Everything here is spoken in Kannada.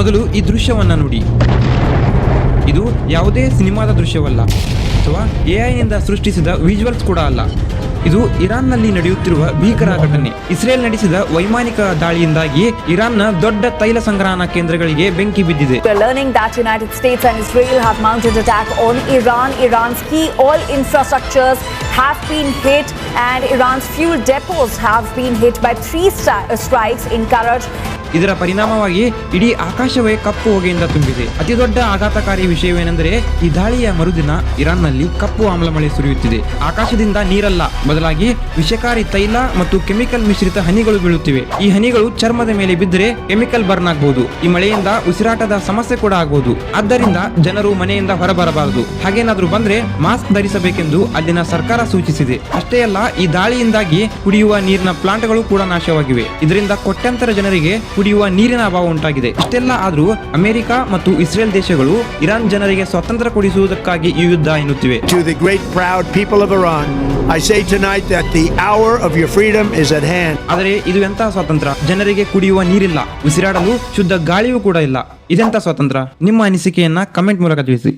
ಮೊದಲು ಈ ದೃಶ್ಯವನ್ನ ನೋಡಿ. ಇದು ಯಾವುದೇ ಸಿನಿಮಾದ ದೃಶ್ಯವಲ್ಲ ಅಥವಾ AI ನಿಂದ ಸೃಷ್ಟಿಸಿದ ವಿಜುವಲ್ಸ್ ಕೂಡ ಅಲ್ಲ. ಇದು ಇರಾನ್ನಲ್ಲಿ ನಡೆಯುತ್ತಿರುವ ಭೀಕರ ಘಟನೆ. ಇಸ್ರೇಲ್ ನಡೆಸಿದ ವೈಮಾನಿಕ ದಾಳಿಯಿಂದಾಗಿ ಇರಾನ್ನ ದೊಡ್ಡ ತೈಲ ಸಂಗ್ರಹಣಾ ಕೇಂದ್ರಗಳಿಗೆ ಬೆಂಕಿ ಬಿದ್ದಿದೆ. We are learning that United States and Israel have mounted attack on Iran. Iran's key oil infrastructures have been hit and Iran's fuel depots have been hit by 3 strikes in Karaj. ಇದರ ಪರಿಣಾಮವಾಗಿ ಇಡೀ ಆಕಾಶವೇ ಕಪ್ಪು ಹೊಗೆಯಿಂದ ತುಂಬಿದೆ. ಅತಿ ದೊಡ್ಡ ಆಘಾತಕಾರಿ ವಿಷಯವೇನೆಂದರೆ ಈ ದಾಳಿಯ ಮರುದಿನ ಇರಾನ್ನಲ್ಲಿ ಕಪ್ಪು ಆಮ್ಲ ಮಳೆ ಸುರಿಯುತ್ತಿದೆ. ಆಕಾಶದಿಂದ ನೀರಲ್ಲ, ಬದಲಾಗಿ ವಿಷಕಾರಿ ತೈಲ ಮತ್ತು ಕೆಮಿಕಲ್ ಮಿಶ್ರಿತ ಹನಿಗಳು ಬೀಳುತ್ತಿವೆ. ಈ ಹನಿಗಳು ಚರ್ಮದ ಮೇಲೆ ಬಿದ್ದರೆ ಕೆಮಿಕಲ್ ಬರ್ನ್ ಆಗಬಹುದು. ಈ ಮಳೆಯಿಂದ ಉಸಿರಾಟದ ಸಮಸ್ಯೆ ಕೂಡ ಆಗಬಹುದು. ಆದ್ದರಿಂದ ಜನರು ಮನೆಯಿಂದ ಹೊರಬರಬಾರದು. ಹಾಗೇನಾದ್ರೂ ಬಂದ್ರೆ ಮಾಸ್ಕ್ ಧರಿಸಬೇಕೆಂದು ಅಲ್ಲಿನ ಸರ್ಕಾರ ಸೂಚಿಸಿದೆ. ಅಷ್ಟೇ ಅಲ್ಲ, ಈ ದಾಳಿಯಿಂದಾಗಿ ಕುಡಿಯುವ ನೀರಿನ ಪ್ಲಾಂಟ್ಗಳು ಕೂಡ ನಾಶವಾಗಿವೆ. ಇದರಿಂದ ಕೋಟ್ಯಾಂತರ ಜನರಿಗೆ ಕುಡಿಯುವ ನೀರಿನ ಅಭಾವ ಉಂಟಾಗಿದೆ. ಇಷ್ಟೆಲ್ಲ ಆದ್ರೂ ಅಮೆರಿಕ ಮತ್ತು ಇಸ್ರೇಲ್ ದೇಶಗಳು ಇರಾನ್ ಜನರಿಗೆ ಸ್ವಾತಂತ್ರ್ಯ ಕೊಡಿಸುವುದಕ್ಕಾಗಿ ಈ ಯುದ್ಧ ಎನ್ನುತ್ತಿವೆ. To the great proud people of Iran, I say tonight that the hour of your freedom is at hand. ಆದರೆ ಇದು ಎಂತ ಸ್ವಾತಂತ್ರ್ಯ? ಜನರಿಗೆ ಕುಡಿಯುವ ನೀರಿಲ್ಲ, ಉಸಿರಾಡಲು ಶುದ್ಧ ಗಾಳಿಯೂ ಕೂಡ ಇಲ್ಲ. ಇದೆಂತ ಸ್ವಾತಂತ್ರ್ಯ? ನಿಮ್ಮ ಅನಿಸಿಕೆಯನ್ನ ಕಮೆಂಟ್ ಮೂಲಕ ತಿಳಿಸಿ.